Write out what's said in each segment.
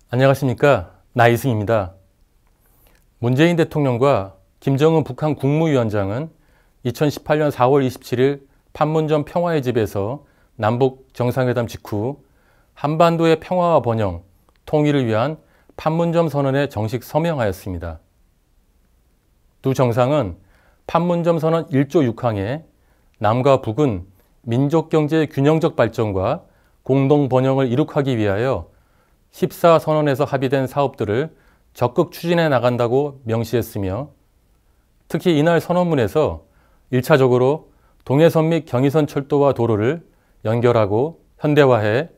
안녕하십니까, 나이승입니다. 문재인 대통령과 김정은 북한 국무위원장은 2018년 4월 27일 판문점 평화의 집에서 남북 정상회담 직후 한반도의 평화와 번영, 통일을 위한 판문점 선언에 정식 서명하였습니다. 두 정상은 판문점 선언 1조 6항에 남과 북은 민족경제의 균형적 발전과 공동 번영을 이룩하기 위하여 14선언에서 합의된 사업들을 적극 추진해 나간다고 명시했으며, 특히 이날 선언문에서 1차적으로 동해선 및 경의선 철도와 도로를 연결하고 현대화해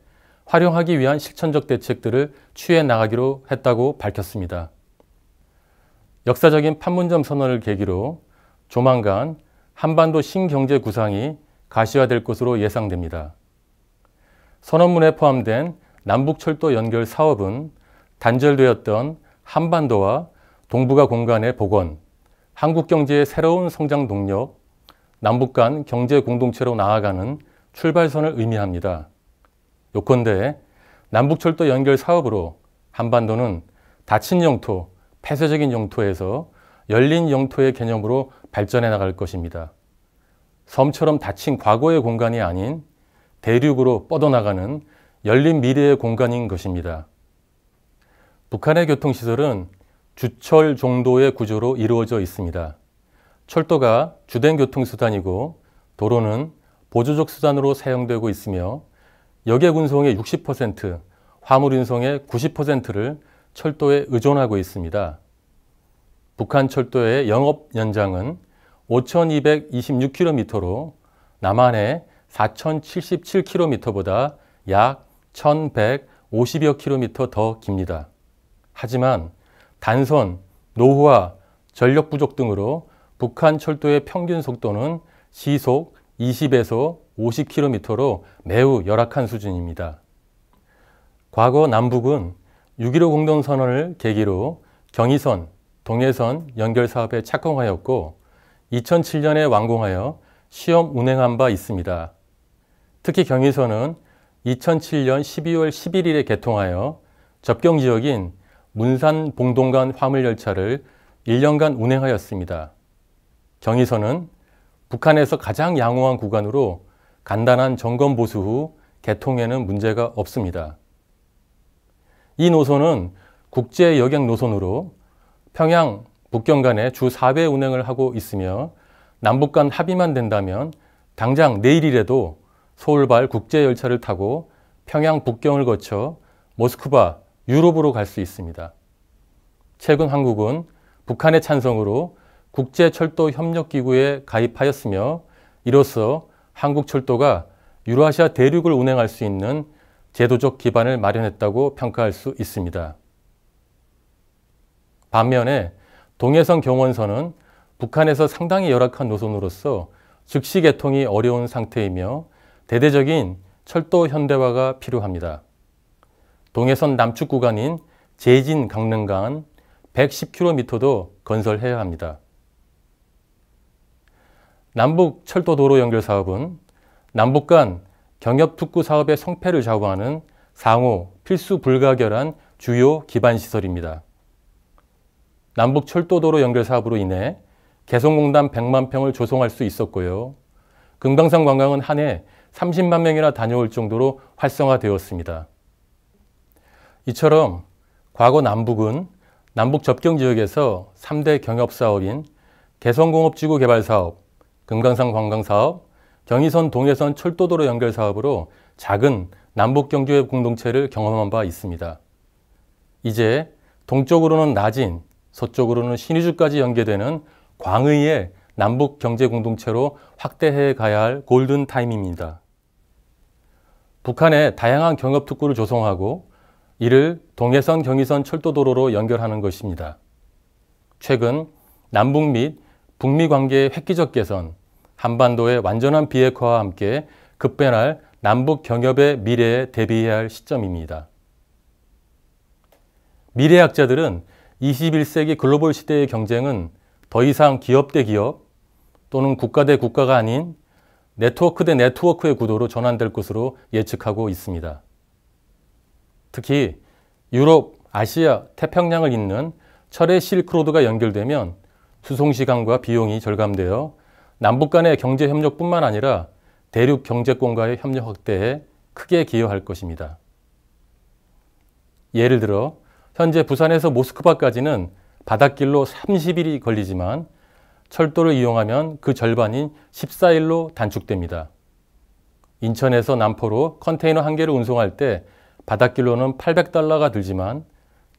활용하기 위한 실천적 대책들을 취해 나가기로 했다고 밝혔습니다. 역사적인 판문점 선언을 계기로 조만간 한반도 신경제 구상이 가시화될 것으로 예상됩니다. 선언문에 포함된 남북철도 연결 사업은 단절되었던 한반도와 동북아 공간의 복원, 한국 경제의 새로운 성장 동력, 남북 간 경제 공동체로 나아가는 출발선을 의미합니다. 요컨대 남북철도 연결 사업으로 한반도는 닫힌 영토, 폐쇄적인 영토에서 열린 영토의 개념으로 발전해 나갈 것입니다. 섬처럼 닫힌 과거의 공간이 아닌 대륙으로 뻗어나가는 열린 미래의 공간인 것입니다. 북한의 교통시설은 주철 정도의 구조로 이루어져 있습니다. 철도가 주된 교통수단이고 도로는 보조적 수단으로 사용되고 있으며 여객 운송의 60%, 화물 운송의 90%를 철도에 의존하고 있습니다. 북한 철도의 영업 연장은 5,226km로 남한의 4,077km보다 약 1,150여 km 더 깁니다. 하지만 단선, 노후화, 전력 부족 등으로 북한 철도의 평균 속도는 시속 20에서 50km로 매우 열악한 수준입니다. 과거 남북은 6.15 공동선언을 계기로 경의선, 동해선 연결 사업에 착공하였고 2007년에 완공하여 시험 운행한 바 있습니다. 특히 경의선은 2007년 12월 11일에 개통하여 접경 지역인 문산 봉동간 화물열차를 1년간 운행하였습니다. 경의선은 북한에서 가장 양호한 구간으로 간단한 점검 보수 후 개통에는 문제가 없습니다. 이 노선은 국제 여객 노선으로 평양, 북경 간에 주 4회 운행을 하고 있으며 남북 간 합의만 된다면 당장 내일이라도 서울발 국제열차를 타고 평양 북경을 거쳐 모스크바, 유럽으로 갈 수 있습니다. 최근 한국은 북한의 찬성으로 국제철도협력기구에 가입하였으며 이로써 한국철도가 유라시아 대륙을 운행할 수 있는 제도적 기반을 마련했다고 평가할 수 있습니다. 반면에 동해선 경원선은 북한에서 상당히 열악한 노선으로서 즉시 개통이 어려운 상태이며 대대적인 철도 현대화가 필요합니다. 동해선 남측 구간인 제진 강릉간 110km도 건설해야 합니다. 남북 철도도로 연결 사업은 남북 간 경협특구 사업의 성패를 좌우하는 상호 필수 불가결한 주요 기반시설입니다. 남북 철도도로 연결 사업으로 인해 개성공단 100만 평을 조성할 수 있었고요. 금강산 관광은 한 해 30만 명이나 다녀올 정도로 활성화되었습니다. 이처럼 과거 남북은 남북 접경 지역에서 3대 경협사업인 개성공업지구 개발사업, 금강산 관광사업, 경의선 동해선 철도도로 연결 사업으로 작은 남북 경제 공동체를 경험한 바 있습니다. 이제 동쪽으로는 나진, 서쪽으로는 신의주까지 연계되는 광의의 남북 경제 공동체로 확대해 가야 할 골든 타임입니다. 북한의 다양한 경협특구를 조성하고 이를 동해선 경의선 철도도로로 연결하는 것입니다. 최근 남북 및 북미 관계의 획기적 개선, 한반도의 완전한 비핵화와 함께 급변할 남북 경협의 미래에 대비해야 할 시점입니다. 미래학자들은 21세기 글로벌 시대의 경쟁은 더 이상 기업 대 기업 또는 국가 대 국가가 아닌 네트워크 대 네트워크의 구도로 전환될 것으로 예측하고 있습니다. 특히 유럽, 아시아, 태평양을 잇는 철의 실크로드가 연결되면 수송시간과 비용이 절감되어 남북 간의 경제협력뿐만 아니라 대륙 경제권과의 협력 확대에 크게 기여할 것입니다. 예를 들어 현재 부산에서 모스크바까지는 바닷길로 30일이 걸리지만 철도를 이용하면 그 절반인 14일로 단축됩니다. 인천에서 남포로 컨테이너 1개를 운송할 때 바닷길로는 $800가 들지만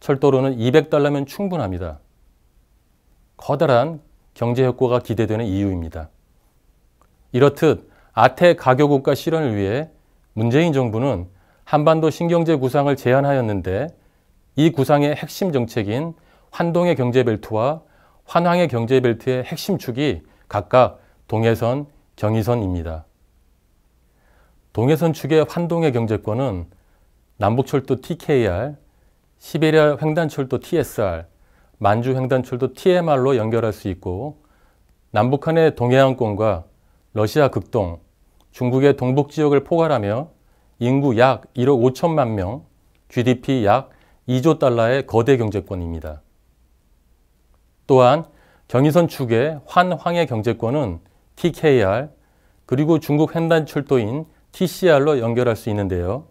철도로는 $200면 충분합니다. 커다란 경제 효과가 기대되는 이유입니다. 이렇듯 아태 가교국가 실현을 위해 문재인 정부는 한반도 신경제 구상을 제안하였는데 이 구상의 핵심 정책인 환동의 경제벨트와 환황의 경제벨트의 핵심 축이 각각 동해선, 경의선입니다. 동해선 축의 환동의 경제권은 남북철도 TKR, 시베리아 횡단철도 TSR, 만주 횡단철도 TMR로 연결할 수 있고 남북한의 동해안권과 러시아 극동, 중국의 동북지역을 포괄하며 인구 약 1억 5천만 명, GDP 약 2조 달러의 거대 경제권입니다. 또한 경의선 축의 환황의 경제권은 TKR 그리고 중국 횡단철도인 TCR로 연결할 수 있는데요.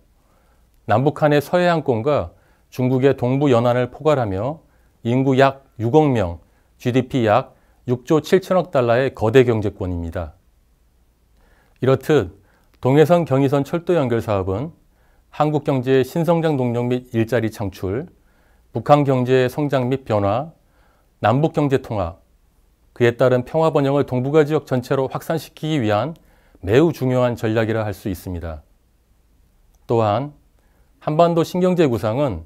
남북한의 서해안권과 중국의 동부 연안을 포괄하며 인구 약 6억 명, GDP 약 6조 7천억 달러의 거대 경제권입니다. 이렇듯 동해선 경의선 철도 연결 사업은 한국 경제의 신성장 동력 및 일자리 창출, 북한 경제의 성장 및 변화, 남북 경제 통합, 그에 따른 평화 번영을 동북아 지역 전체로 확산시키기 위한 매우 중요한 전략이라 할 수 있습니다. 또한 한반도 신경제 구상은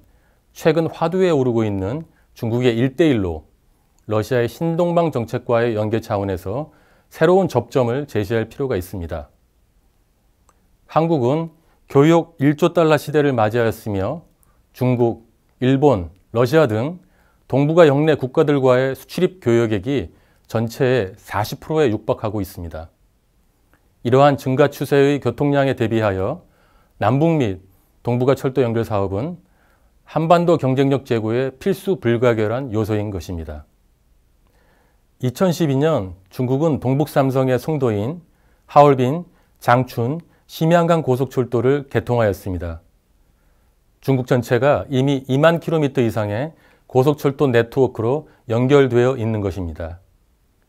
최근 화두에 오르고 있는 중국의 1대1로 러시아의 신동방 정책과의 연계 차원에서 새로운 접점을 제시할 필요가 있습니다. 한국은 교역 1조 달러 시대를 맞이하였으며 중국, 일본, 러시아 등 동북아 영내 국가들과의 수출입 교역액이 전체의 40%에 육박하고 있습니다. 이러한 증가 추세의 교통량에 대비하여 남북 및 동북아 철도 연결 사업은 한반도 경쟁력 제고의 필수 불가결한 요소인 것입니다. 2012년 중국은 동북 삼성의 송도인, 하얼빈, 장춘, 심양간 고속철도를 개통하였습니다. 중국 전체가 이미 2만 킬로미터 이상의 고속철도 네트워크로 연결되어 있는 것입니다.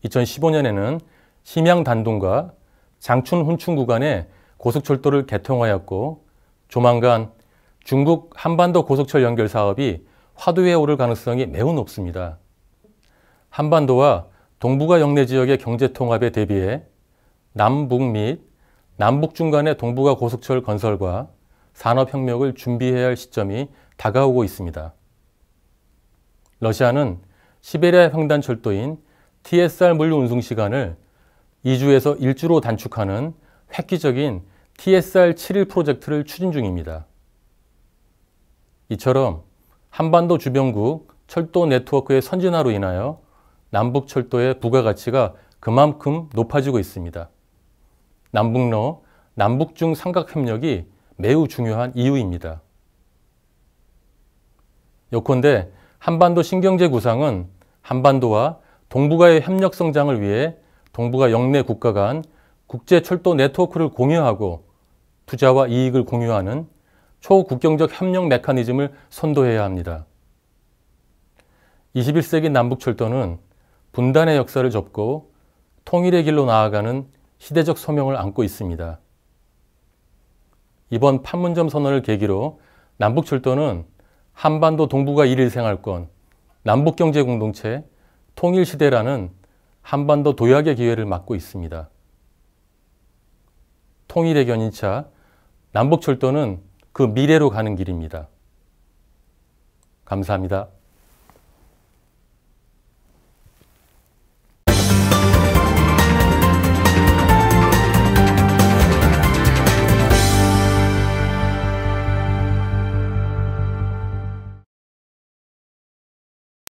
2015년에는 심양 단둥과 장춘 훈춘 구간에 고속철도를 개통하였고 조만간 중국 한반도 고속철 연결 사업이 화두에 오를 가능성이 매우 높습니다. 한반도와 동북아 영내 지역의 경제 통합에 대비해 남북 및 남북 중간의 동북아 고속철 건설과 산업협력을 준비해야 할 시점이 다가오고 있습니다. 러시아는 시베리아 횡단철도인 TSR 물류 운송 시간을 2주에서 1주로 단축하는 획기적인 TSR 7일 프로젝트를 추진 중입니다. 이처럼 한반도 주변국 철도 네트워크의 선진화로 인하여 남북 철도의 부가가치가 그만큼 높아지고 있습니다. 남북러, 남북중 삼각협력이 매우 중요한 이유입니다. 요컨대 한반도 신경제 구상은 한반도와 동북아의 협력 성장을 위해 동북아 영내 국가 간 국제 철도 네트워크를 공유하고 투자와 이익을 공유하는 초국경적 협력 메커니즘을 선도해야 합니다. 21세기 남북철도는 분단의 역사를 접고 통일의 길로 나아가는 시대적 소명을 안고 있습니다. 이번 판문점 선언을 계기로 남북철도는 한반도 동북아 일일 생활권, 남북경제공동체, 통일시대라는 한반도 도약의 기회를 맞고 있습니다. 통일의 견인차, 남북철도는 그 미래로 가는 길입니다. 감사합니다.